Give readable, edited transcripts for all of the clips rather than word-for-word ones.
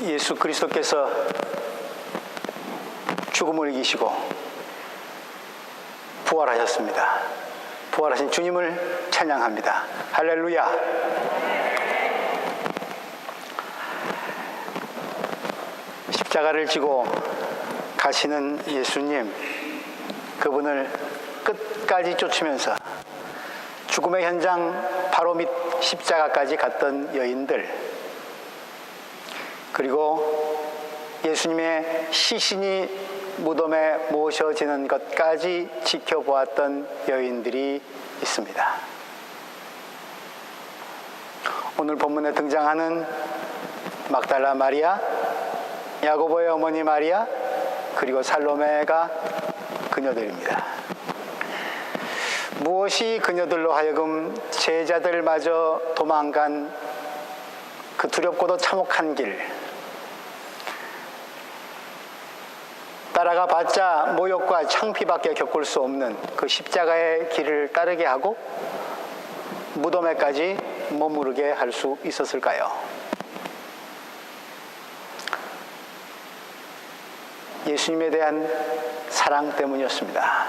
예수 그리스도께서 죽음을 이기시고 부활하셨습니다. 부활하신 주님을 찬양합니다. 할렐루야. 십자가를 지고 가시는 예수님, 그분을 끝까지 쫓으면서 죽음의 현장 바로 밑 십자가까지 갔던 여인들, 그리고 예수님의 시신이 무덤에 모셔지는 것까지 지켜보았던 여인들이 있습니다. 오늘 본문에 등장하는 막달라 마리아, 야고보의 어머니 마리아, 그리고 살로메가 그녀들입니다. 무엇이 그녀들로 하여금 제자들마저 도망간 그 두렵고도 참혹한 길, 따라가 봤자 모욕과 창피밖에 겪을 수 없는 그 십자가의 길을 따르게 하고 무덤에까지 머무르게 할 수 있었을까요? 예수님에 대한 사랑 때문이었습니다.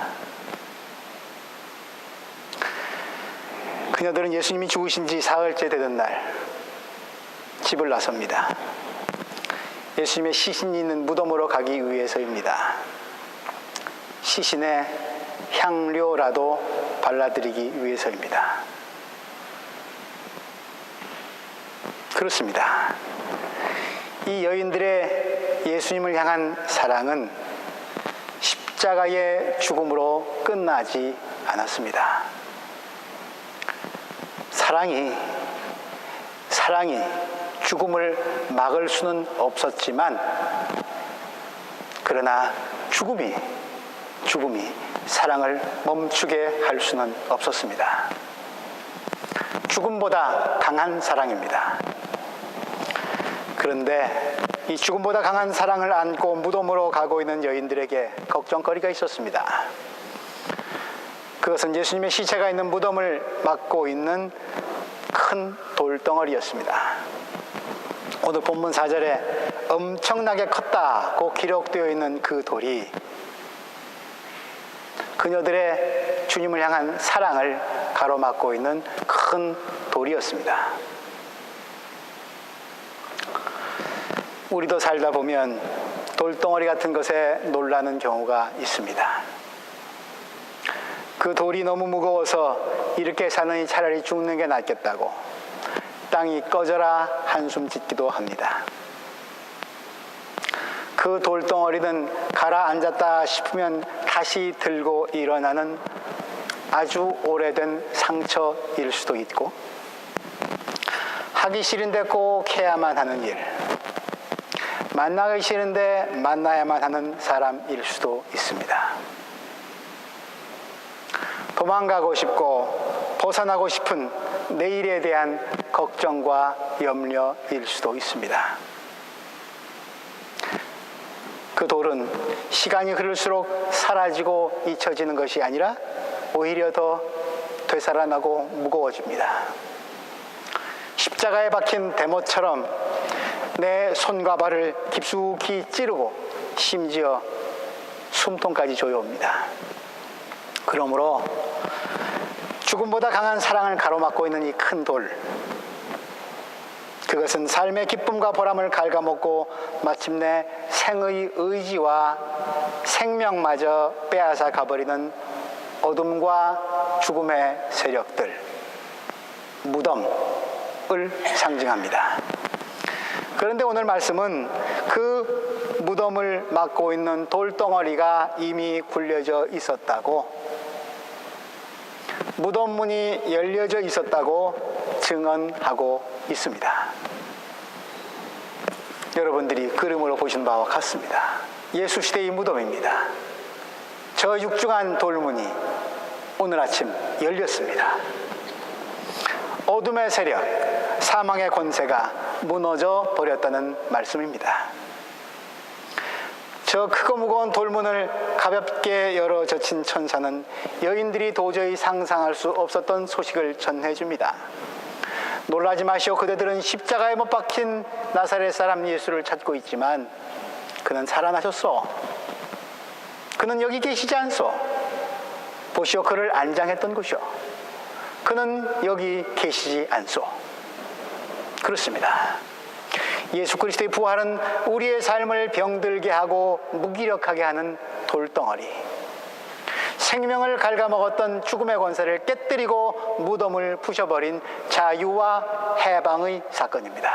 그녀들은 예수님이 죽으신 지 사흘째 되던 날 집을 나섭니다. 예수님의 시신이 있는 무덤으로 가기 위해서입니다. 시신에 향료라도 발라드리기 위해서입니다. 그렇습니다. 이 여인들의 예수님을 향한 사랑은 십자가의 죽음으로 끝나지 않았습니다. 사랑이 죽음을 막을 수는 없었지만, 그러나 죽음이 사랑을 멈추게 할 수는 없었습니다. 죽음보다 강한 사랑입니다. 그런데 이 죽음보다 강한 사랑을 안고 무덤으로 가고 있는 여인들에게 걱정거리가 있었습니다. 그것은 예수님의 시체가 있는 무덤을 막고 있는 큰 돌덩어리였습니다. 오늘 본문 4절에 엄청나게 컸다고 기록되어 있는 그 돌이 그녀들의 주님을 향한 사랑을 가로막고 있는 큰 돌이었습니다. 우리도 살다 보면 돌덩어리 같은 것에 놀라는 경우가 있습니다. 그 돌이 너무 무거워서 이렇게 사느니 차라리 죽는 게 낫겠다고 땅이 꺼져라 한숨 짓기도 합니다. 그 돌덩어리는 가라앉았다 싶으면 다시 들고 일어나는 아주 오래된 상처일 수도 있고, 하기 싫은데 꼭 해야만 하는 일, 만나기 싫은데 만나야만 하는 사람일 수도 있습니다. 도망가고 싶고 벗어나고 싶은 내일에 대한 걱정과 염려일 수도 있습니다. 그 돌은 시간이 흐를수록 사라지고 잊혀지는 것이 아니라 오히려 더 되살아나고 무거워집니다. 십자가에 박힌 대못처럼 내 손과 발을 깊숙이 찌르고 심지어 숨통까지 조여옵니다. 그러므로 죽음보다 강한 사랑을 가로막고 있는 이 큰 돌, 그것은 삶의 기쁨과 보람을 갉아먹고 마침내 생의 의지와 생명마저 빼앗아 가버리는 어둠과 죽음의 세력들, 무덤을 상징합니다. 그런데 오늘 말씀은 그 무덤을 막고 있는 돌덩어리가 이미 굴려져 있었다고, 무덤 문이 열려져 있었다고 증언하고 있습니다. 여러분들이 그림으로 보신 바와 같습니다. 예수 시대의 무덤입니다. 저 육중한 돌문이 오늘 아침 열렸습니다. 어둠의 세력, 사망의 권세가 무너져 버렸다는 말씀입니다. 저 크고 무거운 돌문을 가볍게 열어 젖힌 천사는 여인들이 도저히 상상할 수 없었던 소식을 전해줍니다. 놀라지 마시오. 그대들은 십자가에 못 박힌 나사렛 사람 예수를 찾고 있지만 그는 살아나셨소. 그는 여기 계시지 않소. 보시오, 그를 안장했던 곳이오. 그는 여기 계시지 않소. 그렇습니다. 예수 그리스도의 부활은 우리의 삶을 병들게 하고 무기력하게 하는 돌덩어리, 생명을 갉아먹었던 죽음의 권세를 깨뜨리고 무덤을 부셔버린 자유와 해방의 사건입니다.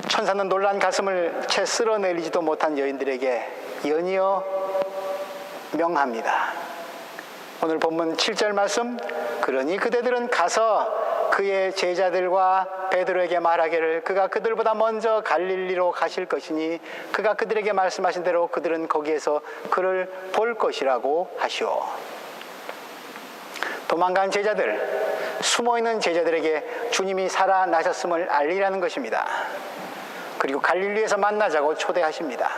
천사는 놀란 가슴을 채 쓸어내리지도 못한 여인들에게 연이어 명합니다. 오늘 본문 7절 말씀, 그러니 그대들은 가서 그의 제자들과 베드로에게 말하기를 그가 그들보다 먼저 갈릴리로 가실 것이니 그가 그들에게 말씀하신 대로 그들은 거기에서 그를 볼 것이라고 하시오. 도망간 제자들, 숨어있는 제자들에게 주님이 살아나셨음을 알리라는 것입니다. 그리고 갈릴리에서 만나자고 초대하십니다.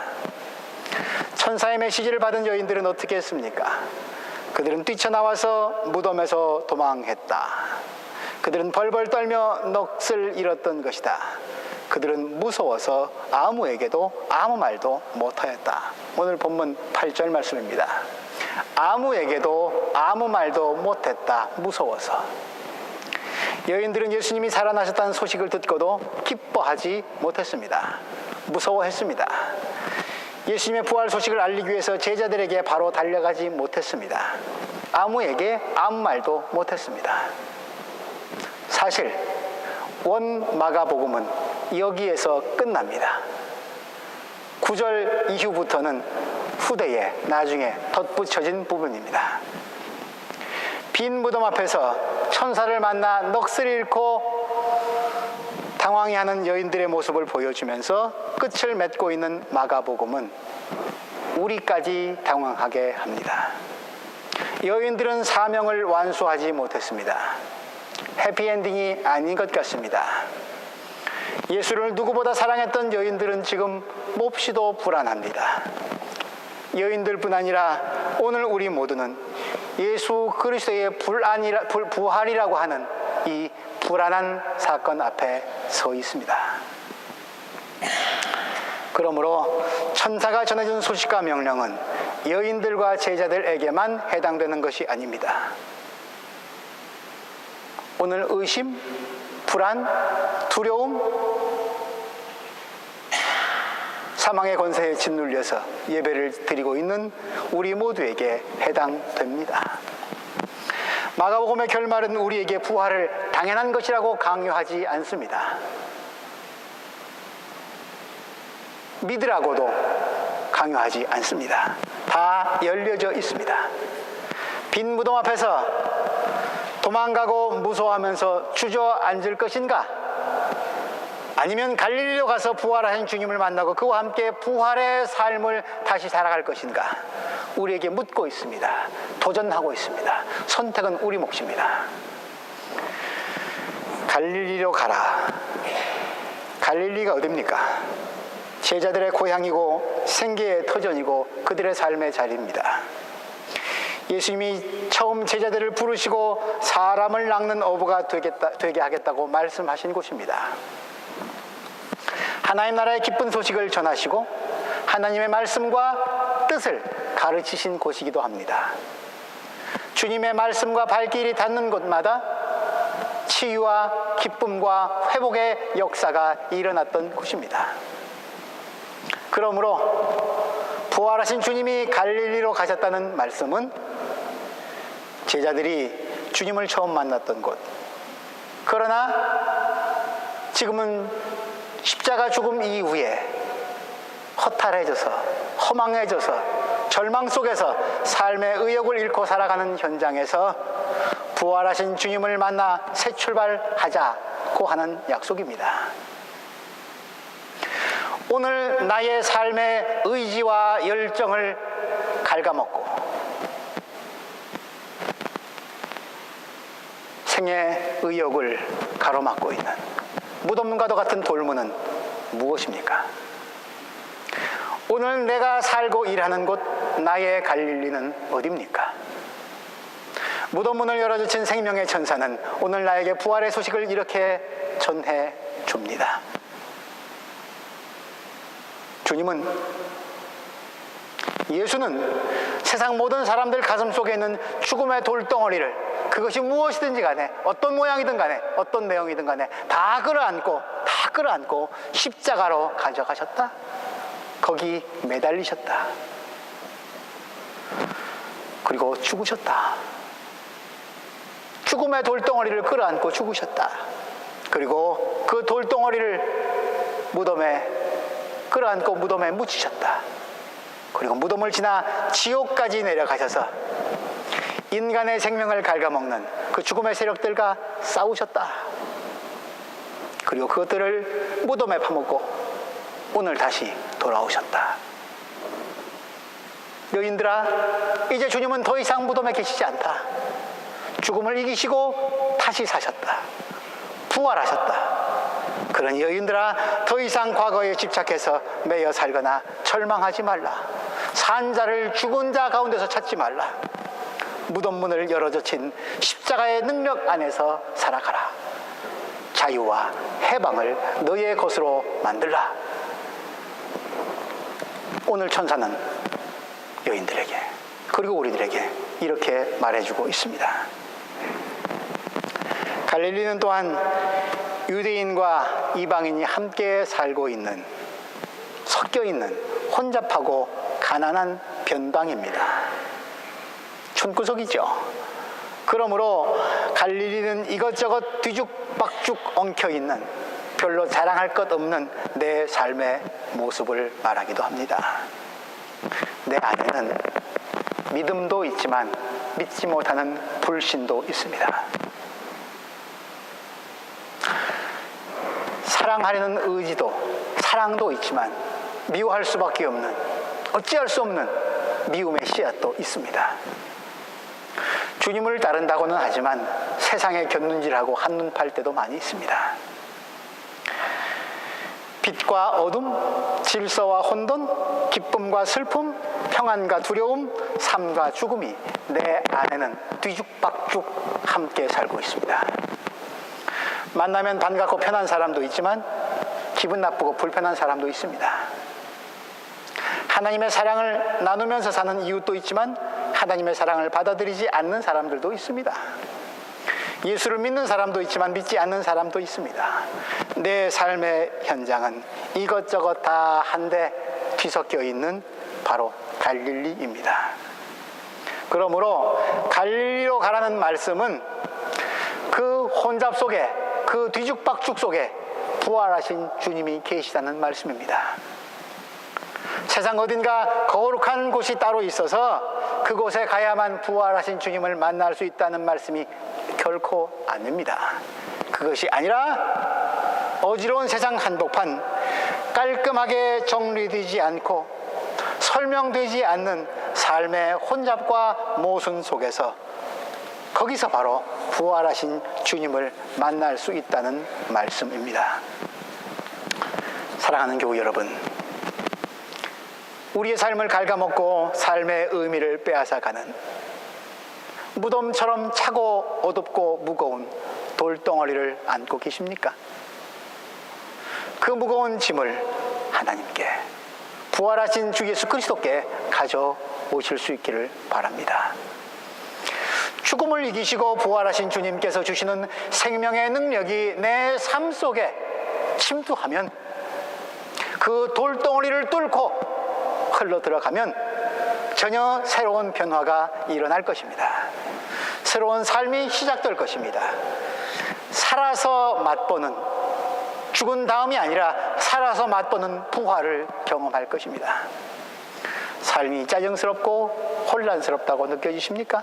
천사의 메시지를 받은 여인들은 어떻게 했습니까? 그들은 뛰쳐나와서 무덤에서 도망했다. 그들은 벌벌 떨며 넋을 잃었던 것이다. 그들은 무서워서 아무에게도 아무 말도 못하였다. 오늘 본문 8절 말씀입니다. 아무에게도 아무 말도 못했다. 무서워서. 여인들은 예수님이 살아나셨다는 소식을 듣고도 기뻐하지 못했습니다. 무서워했습니다. 예수님의 부활 소식을 알리기 위해서 제자들에게 바로 달려가지 못했습니다. 아무에게 아무 말도 못했습니다. 사실 원 마가복음은 여기에서 끝납니다. 9절 이후부터는 후대에 나중에 덧붙여진 부분입니다. 빈 무덤 앞에서 천사를 만나 넋을 잃고 당황해하는 여인들의 모습을 보여주면서 끝을 맺고 있는 마가복음은 우리까지 당황하게 합니다. 여인들은 사명을 완수하지 못했습니다. 해피엔딩이 아닌 것 같습니다. 예수를 누구보다 사랑했던 여인들은 지금 몹시도 불안합니다. 여인들뿐 아니라 오늘 우리 모두는 예수 그리스도의 부활이라고 하는 이 불안한 사건 앞에 서 있습니다. 그러므로 천사가 전해준 소식과 명령은 여인들과 제자들에게만 해당되는 것이 아닙니다. 오늘 의심, 불안, 두려움, 사망의 권세에 짓눌려서 예배를 드리고 있는 우리 모두에게 해당됩니다. 마가복음의 결말은 우리에게 부활을 당연한 것이라고 강요하지 않습니다. 믿으라고도 강요하지 않습니다. 다 열려져 있습니다. 빈 무덤 앞에서 도망가고 무서워하면서 주저앉을 것인가? 아니면 갈릴리로 가서 부활하신 주님을 만나고 그와 함께 부활의 삶을 다시 살아갈 것인가? 우리에게 묻고 있습니다. 도전하고 있습니다. 선택은 우리 몫입니다. 갈릴리로 가라. 갈릴리가 어디입니까? 제자들의 고향이고 생계의 터전이고 그들의 삶의 자리입니다. 예수님이 처음 제자들을 부르시고 사람을 낚는 어부가 되게 하겠다고 말씀하신 곳입니다. 하나님 나라의 기쁜 소식을 전하시고 하나님의 말씀과 뜻을 가르치신 곳이기도 합니다. 주님의 말씀과 발길이 닿는 곳마다 치유와 기쁨과 회복의 역사가 일어났던 곳입니다. 그러므로 부활하신 주님이 갈릴리로 가셨다는 말씀은 제자들이 주님을 처음 만났던 곳, 그러나 지금은 십자가 죽음 이후에 허탈해져서 허망해져서 절망 속에서 삶의 의욕을 잃고 살아가는 현장에서 부활하신 주님을 만나 새 출발하자고 하는 약속입니다. 오늘 나의 삶의 의지와 열정을 갉아먹고 생의 의욕을 가로막고 있는 무덤과도 같은 돌문은 무엇입니까? 오늘 내가 살고 일하는 곳, 나의 갈릴리는 어디입니까? 무덤 문을 열어젖힌 생명의 천사는 오늘 나에게 부활의 소식을 이렇게 전해 줍니다. 예수는 세상 모든 사람들 가슴 속에 있는 죽음의 돌덩어리를, 그것이 무엇이든지 간에, 어떤 모양이든 간에, 어떤 내용이든 간에 다 끌어안고 십자가로 가져가셨다. 거기 매달리셨다. 그리고 죽으셨다. 죽음의 돌덩어리를 끌어안고 죽으셨다. 그리고 그 돌덩어리를 무덤에 끌어안고 무덤에 묻히셨다. 그리고 무덤을 지나 지옥까지 내려가셔서 인간의 생명을 갉아먹는 그 죽음의 세력들과 싸우셨다. 그리고 그것들을 무덤에 파묻고 오늘 다시 돌아오셨다. 여인들아, 이제 주님은 더 이상 무덤에 계시지 않다. 죽음을 이기시고 다시 사셨다. 부활하셨다. 그러니 여인들아, 더 이상 과거에 집착해서 매여 살거나 절망하지 말라. 산 자를 죽은 자 가운데서 찾지 말라. 무덤 문을 열어젖힌 십자가의 능력 안에서 살아가라. 자유와 해방을 너의 것으로 만들라. 오늘 천사는 여인들에게, 그리고 우리들에게 이렇게 말해주고 있습니다. 갈릴리는 또한 유대인과 이방인이 함께 살고 있는, 섞여 있는 혼잡하고 가난한 변방입니다. 촌구석이죠. 그러므로 갈릴리는 이것저것 뒤죽박죽 엉켜있는, 별로 자랑할 것 없는 내 삶의 모습을 말하기도 합니다. 내 안에는 믿음도 있지만 믿지 못하는 불신도 있습니다. 사랑하려는 의지도, 사랑도 있지만 미워할 수밖에 없는, 어찌할 수 없는 미움의 씨앗도 있습니다. 주님을 따른다고는 하지만 세상에 곁눈질하고 한눈 팔 때도 많이 있습니다. 빛과 어둠, 질서와 혼돈, 기쁨과 슬픔, 평안과 두려움, 삶과 죽음이 내 안에는 뒤죽박죽 함께 살고 있습니다. 만나면 반갑고 편한 사람도 있지만 기분 나쁘고 불편한 사람도 있습니다. 하나님의 사랑을 나누면서 사는 이웃도 있지만 하나님의 사랑을 받아들이지 않는 사람들도 있습니다. 예수를 믿는 사람도 있지만 믿지 않는 사람도 있습니다. 내 삶의 현장은 이것저것 다 한데 뒤섞여 있는 바로 갈릴리입니다. 그러므로 갈릴리로 가라는 말씀은 그 혼잡 속에, 그 뒤죽박죽 속에 부활하신 주님이 계시다는 말씀입니다. 세상 어딘가 거룩한 곳이 따로 있어서 그곳에 가야만 부활하신 주님을 만날 수 있다는 말씀이 결코 아닙니다. 그것이 아니라 어지러운 세상 한복판, 깔끔하게 정리되지 않고 설명되지 않는 삶의 혼잡과 모순 속에서 거기서 바로 부활하신 주님을 만날 수 있다는 말씀입니다. 사랑하는 교우 여러분, 우리의 삶을 갉아먹고 삶의 의미를 빼앗아가는 무덤처럼 차고 어둡고 무거운 돌덩어리를 안고 계십니까? 그 무거운 짐을 하나님께, 부활하신 주 예수 그리스도께 가져오실 수 있기를 바랍니다. 죽음을 이기시고 부활하신 주님께서 주시는 생명의 능력이 내 삶 속에 침투하면, 그 돌덩어리를 뚫고 흘러 들어가면 전혀 새로운 변화가 일어날 것입니다. 새로운 삶이 시작될 것입니다. 살아서 맛보는, 죽은 다음이 아니라 살아서 맛보는 부활을 경험할 것입니다. 삶이 짜증스럽고 혼란스럽다고 느껴지십니까?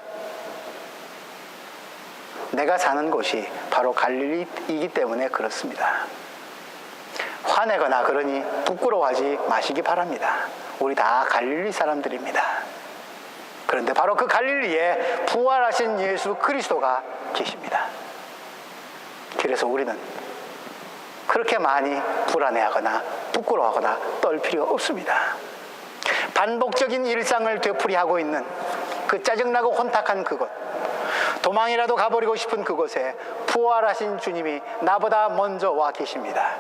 내가 사는 곳이 바로 갈릴리이기 때문에 그렇습니다. 화내거나 그러니 부끄러워하지 마시기 바랍니다. 우리 다 갈릴리 사람들입니다. 그런데 바로 그 갈릴리에 부활하신 예수 그리스도가 계십니다. 그래서 우리는 그렇게 많이 불안해하거나 부끄러워하거나 떨 필요 없습니다. 반복적인 일상을 되풀이하고 있는 그 짜증나고 혼탁한 그것, 도망이라도 가버리고 싶은 그곳에 부활하신 주님이 나보다 먼저 와 계십니다.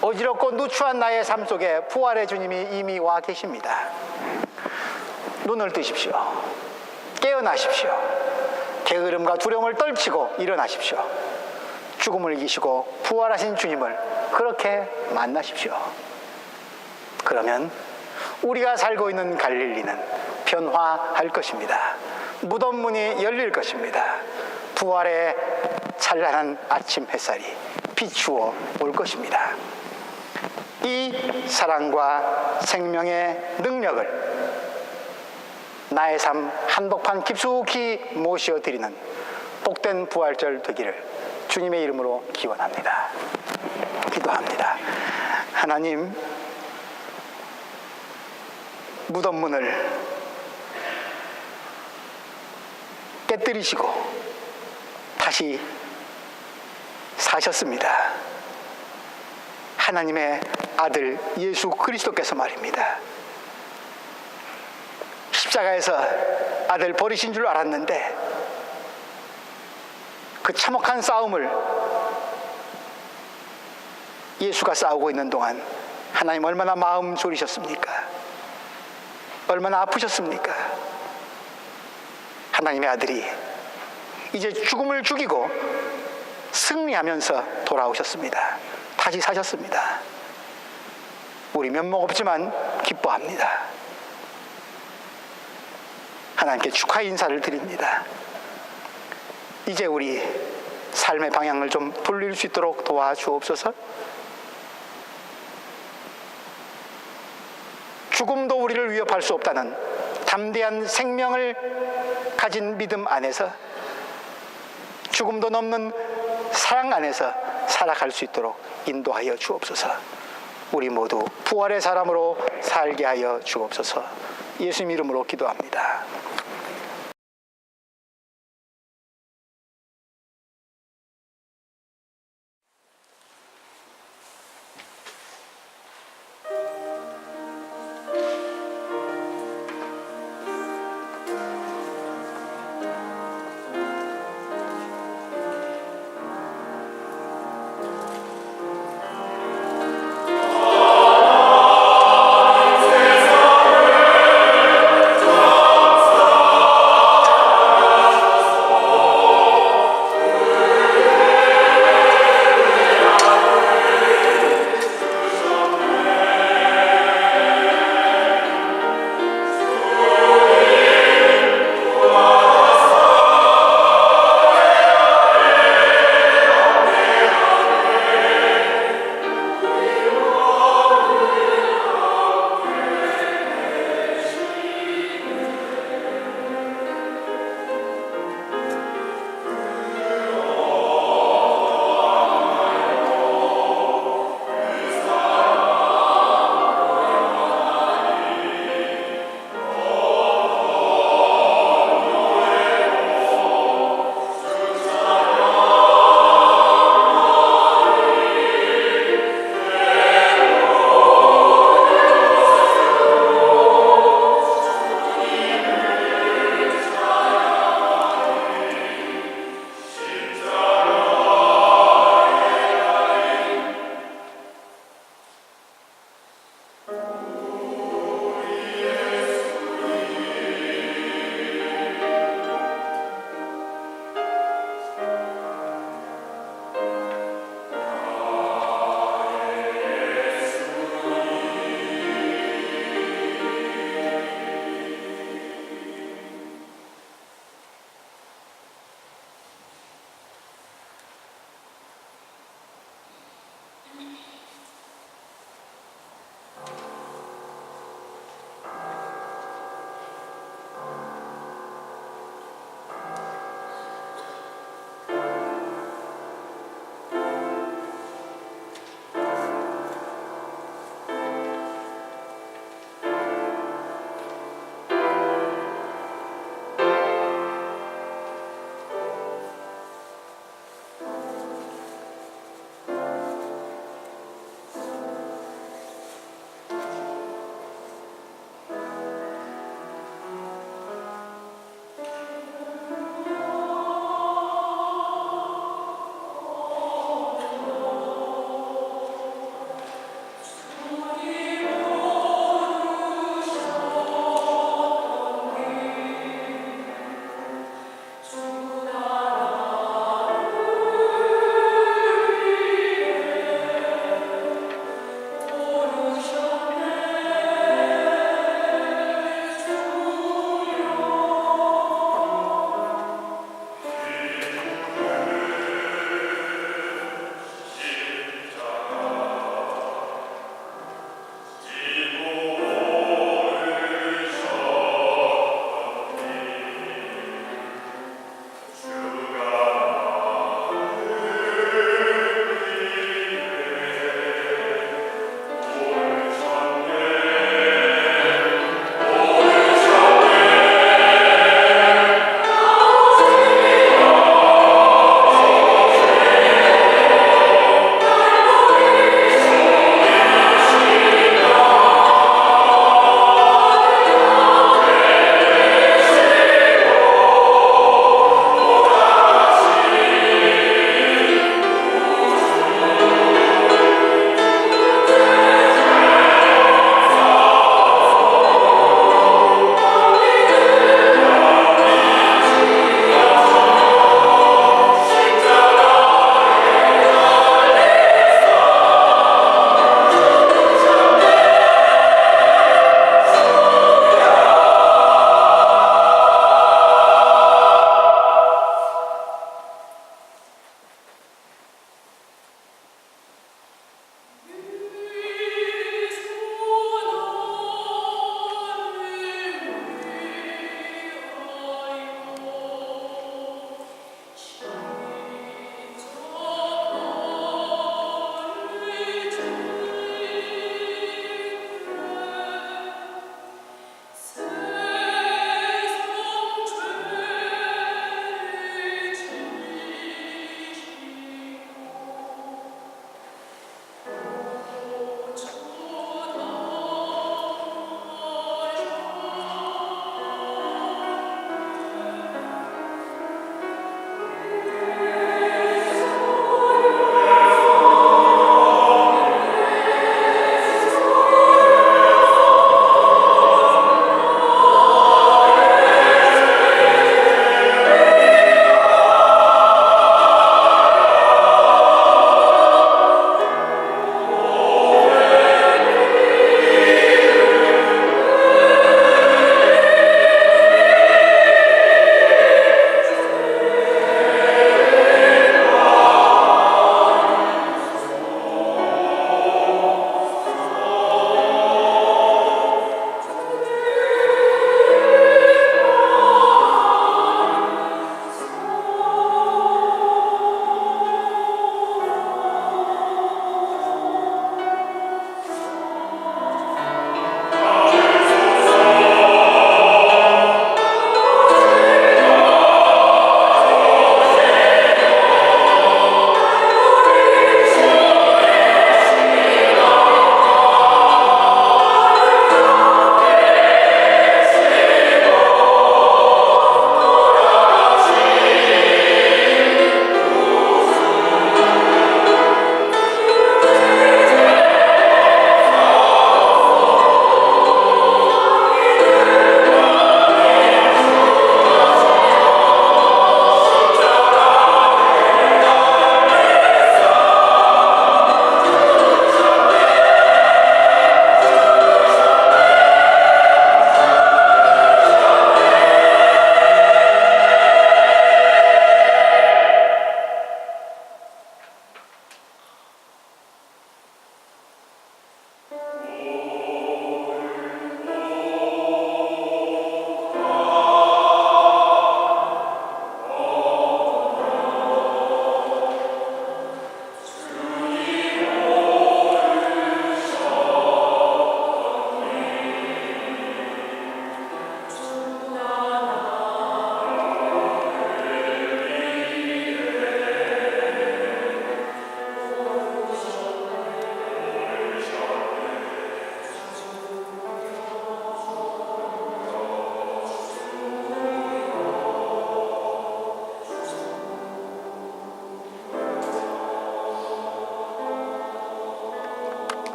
어지럽고 누추한 나의 삶 속에 부활의 주님이 이미 와 계십니다. 눈을 뜨십시오. 깨어나십시오. 게으름과 두려움을 떨치고 일어나십시오. 죽음을 이기시고 부활하신 주님을 그렇게 만나십시오. 그러면 우리가 살고 있는 갈릴리는 변화할 것입니다. 무덤 문이 열릴 것입니다. 부활의 찬란한 아침 햇살이 비추어 올 것입니다. 이 사랑과 생명의 능력을 나의 삶 한복판 깊숙이 모셔드리는 복된 부활절 되기를 주님의 이름으로 기원합니다. 기도합니다. 하나님, 무덤 문을 깨뜨리시고 다시 사셨습니다. 하나님의 아들 예수 그리스도께서 말입니다. 십자가에서 아들 버리신 줄 알았는데 그 참혹한 싸움을 예수가 싸우고 있는 동안 하나님 얼마나 마음 졸이셨습니까? 얼마나 아프셨습니까? 하나님의 아들이 이제 죽음을 죽이고 승리하면서 돌아오셨습니다. 다시 사셨습니다. 우리 면목 없지만 기뻐합니다. 하나님께 축하 인사를 드립니다. 이제 우리 삶의 방향을 좀 돌릴 수 있도록 도와주옵소서. 죽음도 우리를 위협할 수 없다는 담대한 생명을 가진 믿음 안에서, 죽음도 넘는 사랑 안에서 살아갈 수 있도록 인도하여 주옵소서. 우리 모두 부활의 사람으로 살게 하여 주옵소서. 예수님 이름으로 기도합니다.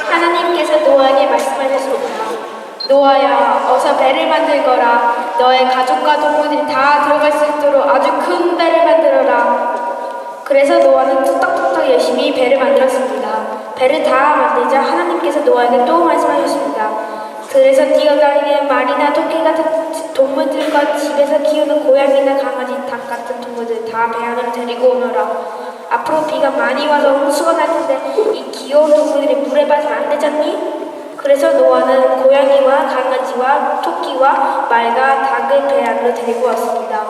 하나님께서 노아에게 말씀하셨습니다. 노아야, 어서 배를 만들거라. 너의 가족과 동물들이 다 들어갈 수 있도록 아주 큰 배를 만들어라. 그래서 노아는 뚝딱뚝딱 열심히 배를 만들었습니다. 배를 다 만들자 하나님께서 노아에게 또 말씀하셨습니다. 그래서 뛰어다니는 말이나 토끼 같은 동물들과 집에서 키우는 고양이나 강아지, 닭 같은 동물들 다 배 안으로 데리고 오너라. 앞으로 비가 많이 와서 홍수가 날 텐데 이 귀여운 동물들이 물에 빠지면 안 되잖니? 그래서 노아는 고양이와 강아지와 토끼와 말과 닭을 배 안으로 데리고 왔습니다.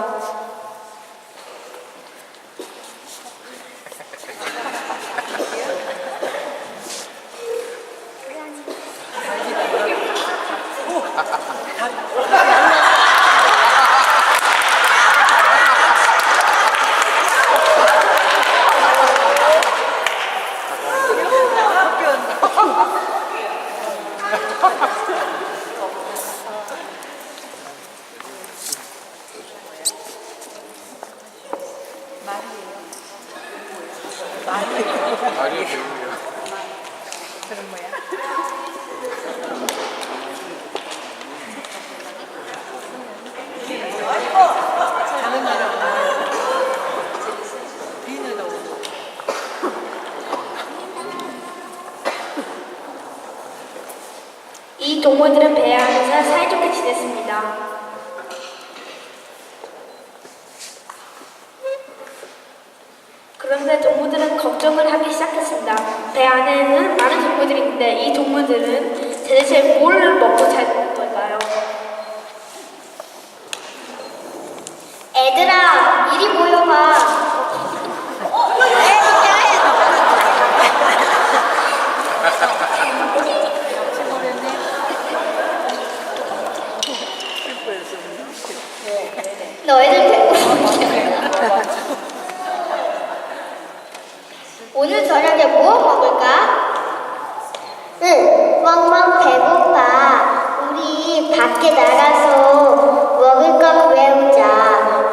말이에요, 배우예요. 그런 거야? 작은 나라구나. 비누도 오고. 이 동물들은 배 안에서 사이좋게 지냈습니다. 그러나 그런데 동물들은 걱정을 하기 시작했습니다. 배 안에는 많은 동물들이 있는데 이 동물들은 대체 뭘 먹고 사는 걸까요? 애들아, 이리 모여봐. 너희들 배고프냐? 오늘 저녁에 뭐 먹을까? 응, 멍멍 배고파. 우리 밖에 나가서 먹을 거 구해오자.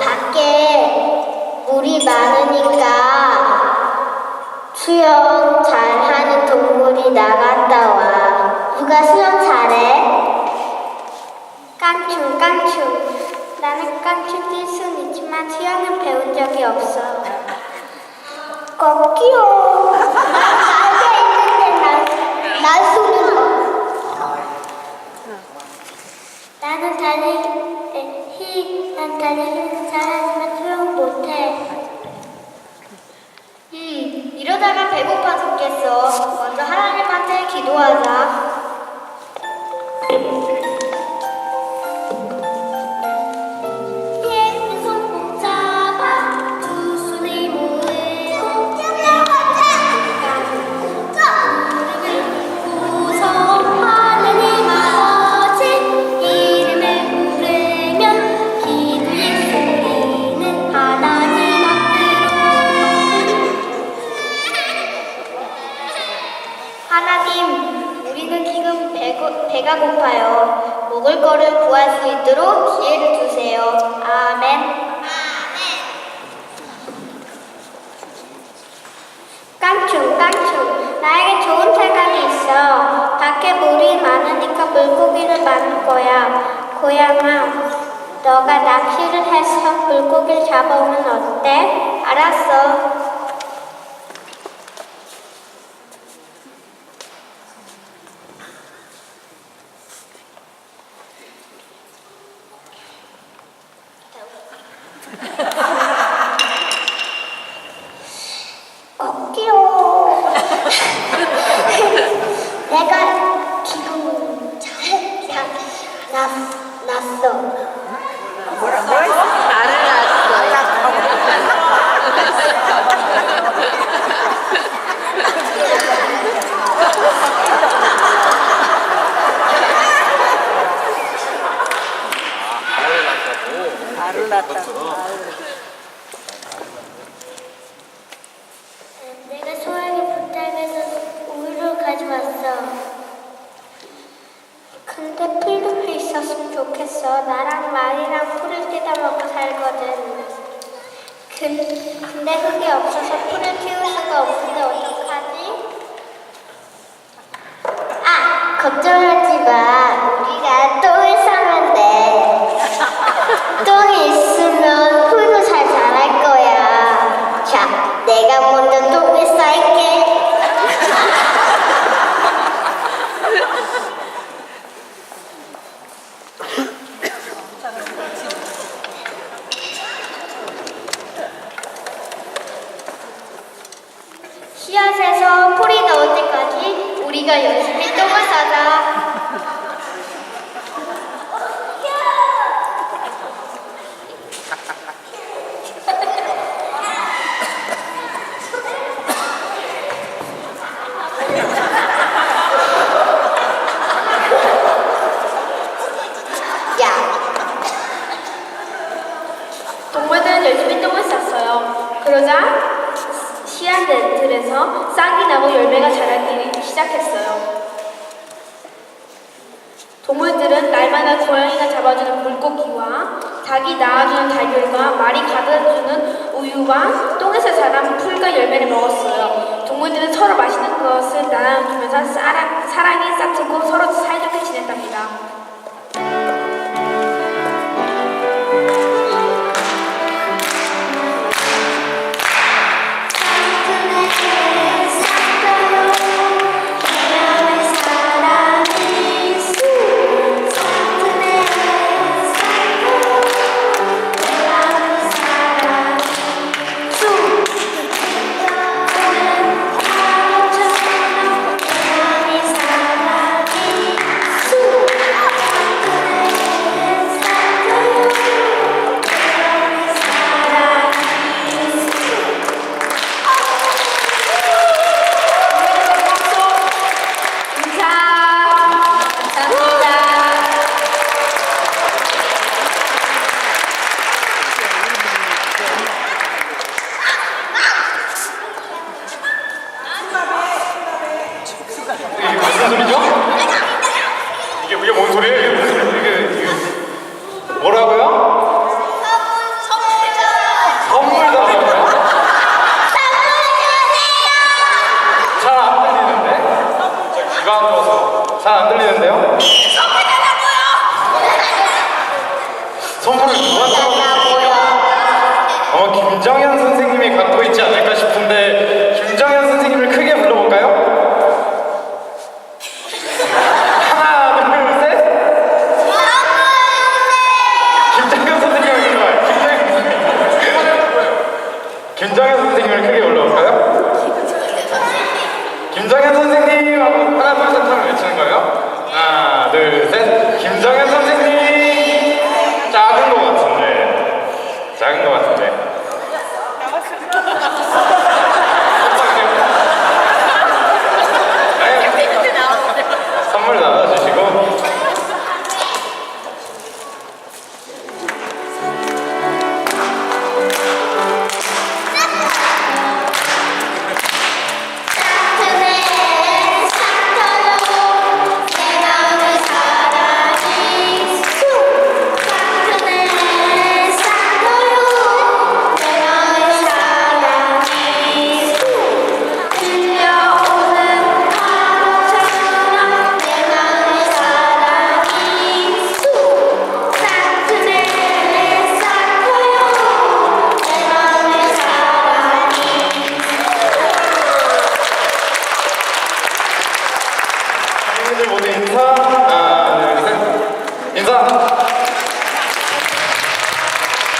밖에 물이 많으니까 수영 잘하는 동물이 나갔다 와. 누가 수영 잘해? 깡충, 깡충. 나는 깡충 뛸 순 있지만 수영은 배운 적이 없어. 꺾이요. 나가 있는데 날 쏘는 거. 난 달리기는 잘하지만 수영 못해. 이러다가 배고파 죽겠어. 먼저 하나님한테 기도하자. 하나님, 우리는 지금 배가 고파요. 먹을 거를 구할 수 있도록 기회를 주세요. 아멘. 깡충, 깡충. 나에게 좋은 생각이 있어. 밖에 물이 많으니까 물고기를 많을 거야. 고양아, 너가 낚시를 해서 물고기를 잡아오면 어때? 알았어. 꺾이요. 내가 지금 잘 났어. 뭐라 했어? 알을 낳았어. 알을 낳았다고. 내가 소영이 부탁해서 우유를 가져왔어. 근데 필름이 있었으면 좋겠어. 나랑 말이랑 풀을 뜯어 먹고 살거든. 근데 흙이 없어서 풀을 키울 수가 없는데 어떡하지? 아, 걱정하지 마. 우리가 똥을 싸면 돼. 똥이 있으면 풀도 잘 자랄 거야. 자, 내가 먼저 똥을 쌀게. 씨앗에서 풀이 나올 때까지 우리가 열심히 똥을 싸자. 동물들은 열심히 똥을 쌌어요. 그러자 씨앗들에서 싹이 나고 열매가 자라기 시작했어요. 동물들은 날마다 고양이가 잡아주는 물고기와 닭이 낳아주는 달걀과 말이 가져주는 우유와 똥에서 자란 풀과 열매를 먹었어요. 동물들은 서로 맛있는 것을 나눠주면서 사랑이 싹트고 서로 사이좋게 지냈답니다. 잘 안 들리는데요? 선물 누구한테